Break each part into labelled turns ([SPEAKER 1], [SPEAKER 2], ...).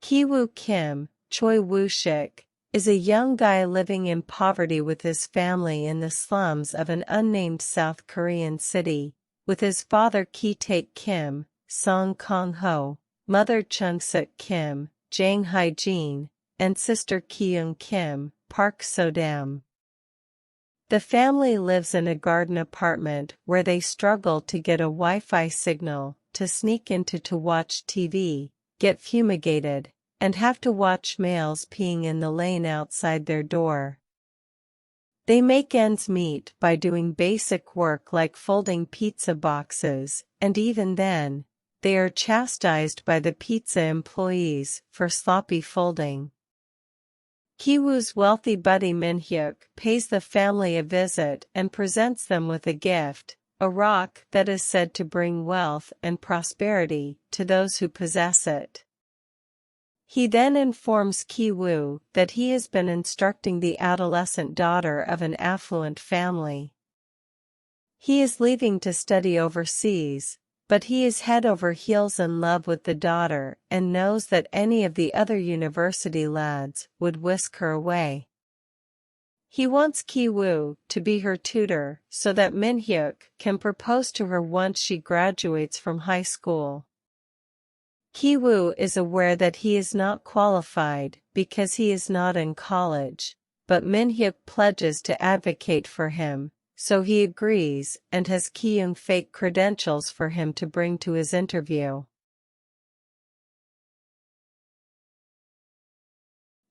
[SPEAKER 1] Ki-woo Kim, Choi Woo-shik, is a young guy living in poverty with his family in the slums of an unnamed South Korean city, with his father Ki-taek Kim, Song Kong-ho, mother Chung-suk Kim, Jang Hae-jin, and sister Ki-young Kim, Park So-dam. The family lives in a garden apartment where they struggle to get a Wi-Fi signal to sneak into to watch TV, get fumigated, and have to watch males peeing in the lane outside their door. They make ends meet by doing basic work like folding pizza boxes, and even then, they are chastised by the pizza employees for sloppy folding. Ki-woo's wealthy buddy Min-hyuk pays the family a visit and presents them with a gift, a rock that is said to bring wealth and prosperity to those who possess it. He then informs Ki-woo that he has been instructing the adolescent daughter of an affluent family. He is leaving to study overseas, but he is head over heels in love with the daughter and knows that any of the other university lads would whisk her away. He wants Ki-woo to be her tutor so that Min-hyuk can propose to her once she graduates from high school. Ki-woo is aware that he is not qualified because he is not in college, but Min-hyuk pledges to advocate for him, so he agrees and has Ki-young fake credentials for him to bring to his interview.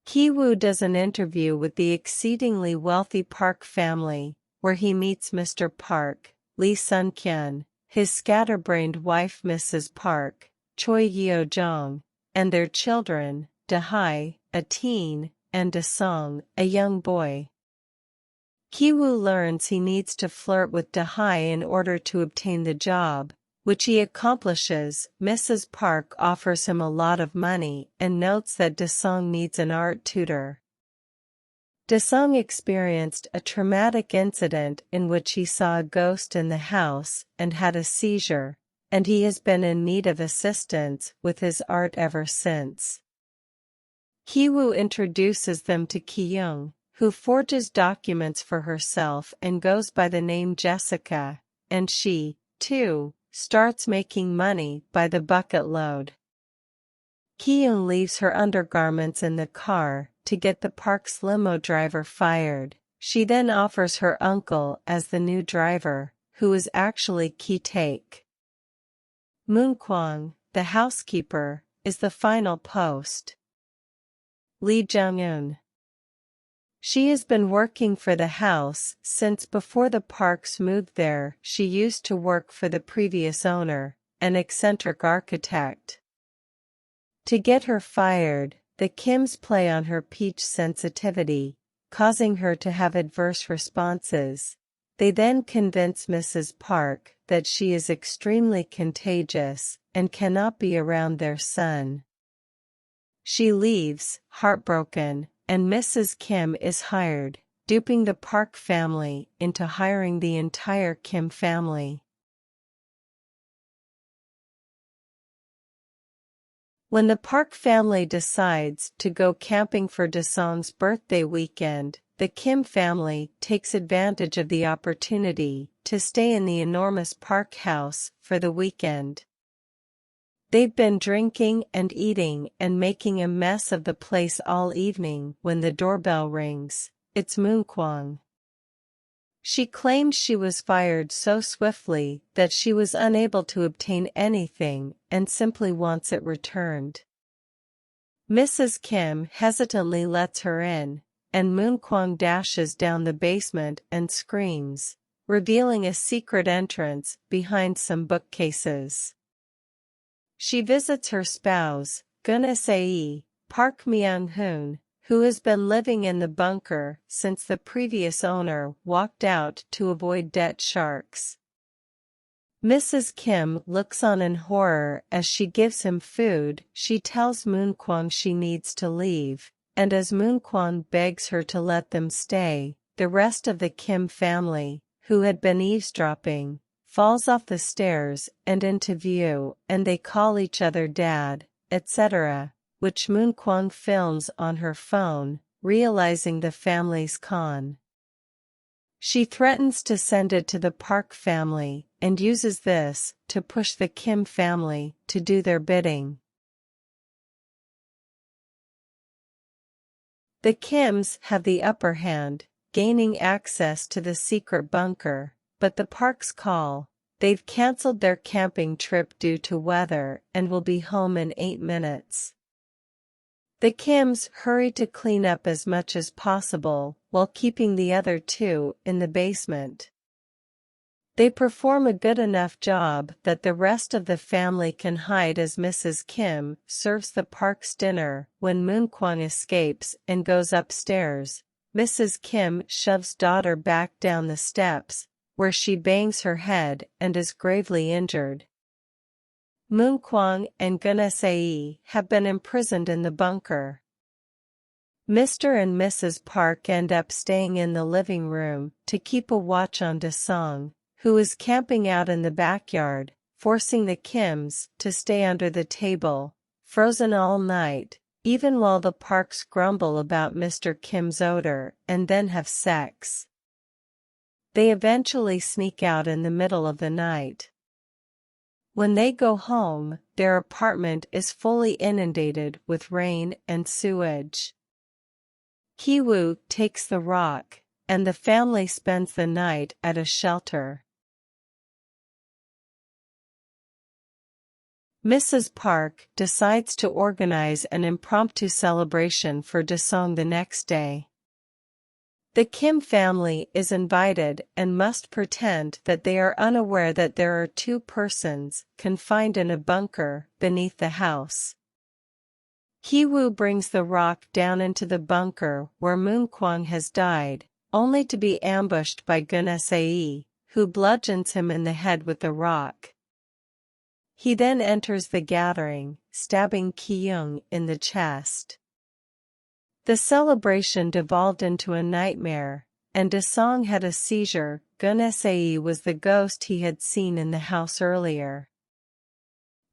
[SPEAKER 1] Ki-woo does an interview with the exceedingly wealthy Park family, where he meets Mr. Park, Lee Sun-kyun, his scatterbrained wife Mrs. Park, Choi Yeo-jong, and their children, Da-hae, a teen, and Da-sung, a young boy. Ki-woo learns he needs to flirt with Da-hae in order to obtain the job, which he accomplishes. Mrs. Park offers him a lot of money and notes that Da-sung needs an art tutor. Da-sung experienced a traumatic incident in which he saw a ghost in the house and had a seizure, and he has been in need of assistance with his art ever since. Ki-woo introduces them to Ki-young, who forges documents for herself and goes by the name Jessica, and she, too, starts making money by the bucket load. Ki-young leaves her undergarments in the car to get the Park's limo driver fired. She then offers her uncle as the new driver, who is actually Ki-taek. Moon-kwang, the housekeeper, is the final post. Lee Jung-eun. She has been working for the house since before the Parks moved there. She used to work for the previous owner, an eccentric architect. To get her fired, the Kims play on her peach sensitivity, causing her to have adverse responses. They then convince Mrs. Park that she is extremely contagious and cannot be around their son. She leaves, heartbroken, and Mrs. Kim is hired, duping the Park family into hiring the entire Kim family. When the Park family decides to go camping for Da-sung's birthday weekend, the Kim family takes advantage of the opportunity to stay in the enormous Park house for the weekend. They've been drinking and eating and making a mess of the place all evening when the doorbell rings. It's Moon-kwang. She claims she was fired so swiftly that she was unable to obtain anything and simply wants it returned. Mrs. Kim hesitantly lets her in, and Moon-kwang dashes down the basement and screams, revealing a secret entrance behind some bookcases. She visits her spouse, Gun Se, Park Myung-hoon, who has been living in the bunker since the previous owner walked out to avoid debt sharks. Mrs. Kim looks on in horror as she gives him food. She tells Moon-kwang she needs to leave, and as Moon-kwang begs her to let them stay, the rest of the Kim family, who had been eavesdropping, falls off the stairs and into view, and they call each other dad, etc., which Moonkwang films on her phone, realizing the family's con. She threatens to send it to the Park family, and uses this to push the Kim family to do their bidding. The Kims have the upper hand, gaining access to the secret bunker, but the Parks call. They've cancelled their camping trip due to weather and will be home in 8 minutes. The Kims hurry to clean up as much as possible while keeping the other two in the basement. They perform a good enough job that the rest of the family can hide as Mrs. Kim serves the Park's dinner. When Moonkwang escapes and goes upstairs, Mrs. Kim shoves daughter back down the steps, where she bangs her head and is gravely injured. Moonkwang and Gunasai have been imprisoned in the bunker. Mr. and Mrs. Park end up staying in the living room to keep a watch on Dasong, who is camping out in the backyard, forcing the Kims to stay under the table, frozen all night, even while the Parks grumble about Mr. Kim's odor and then have sex. They eventually sneak out in the middle of the night. When they go home, their apartment is fully inundated with rain and sewage. Kiwoo takes the rock, and the family spends the night at a shelter. Mrs. Park decides to organize an impromptu celebration for Dasong the next day. The Kim family is invited and must pretend that they are unaware that there are 2 persons confined in a bunker beneath the house. Kiwoo brings the rock down into the bunker where Moonkwang has died, only to be ambushed by Gunasai, who bludgeons him in the head with the rock. He then enters the gathering, stabbing Kyung in the chest. The celebration devolved into a nightmare, and Dasong had a seizure. Gunasai was the ghost he had seen in the house earlier.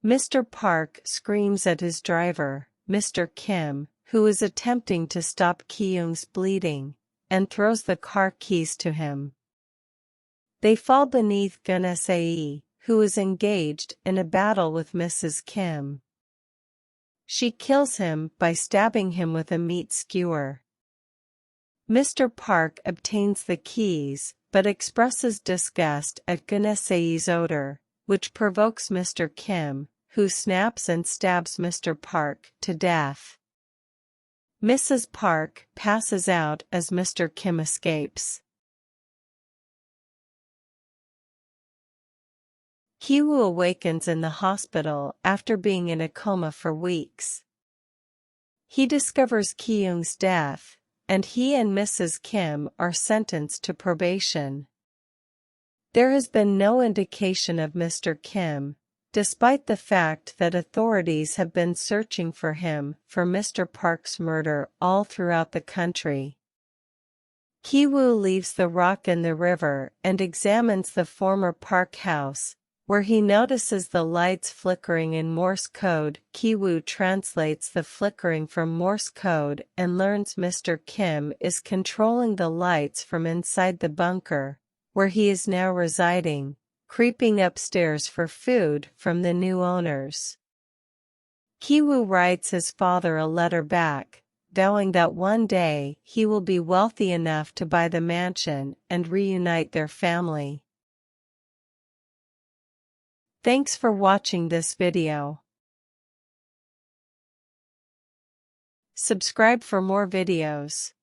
[SPEAKER 1] Mr. Park screams at his driver, Mr. Kim, who is attempting to stop Kyung's bleeding, and throws the car keys to him. They fall beneath Gunasai, who is engaged in a battle with Mrs. Kim. She kills him by stabbing him with a meat skewer. Mr. Park obtains the keys, but expresses disgust at Gunasai's odor, which provokes Mr. Kim, who snaps and stabs Mr. Park to death. Mrs. Park passes out as Mr. Kim escapes. Kiwoo awakens in the hospital after being in a coma for weeks. He discovers Kyung's death, and he and Mrs. Kim are sentenced to probation. There has been no indication of Mr. Kim, despite the fact that authorities have been searching for him for Mr. Park's murder all throughout the country. Kiwoo leaves the rock in the river and examines the former Park house, where he notices the lights flickering in Morse code. Kiwoo translates the flickering from Morse code and learns Mr. Kim is controlling the lights from inside the bunker, where he is now residing, creeping upstairs for food from the new owners. Kiwoo writes his father a letter back, vowing that one day he will be wealthy enough to buy the mansion and reunite their family. Thanks for watching this video. Subscribe for more videos.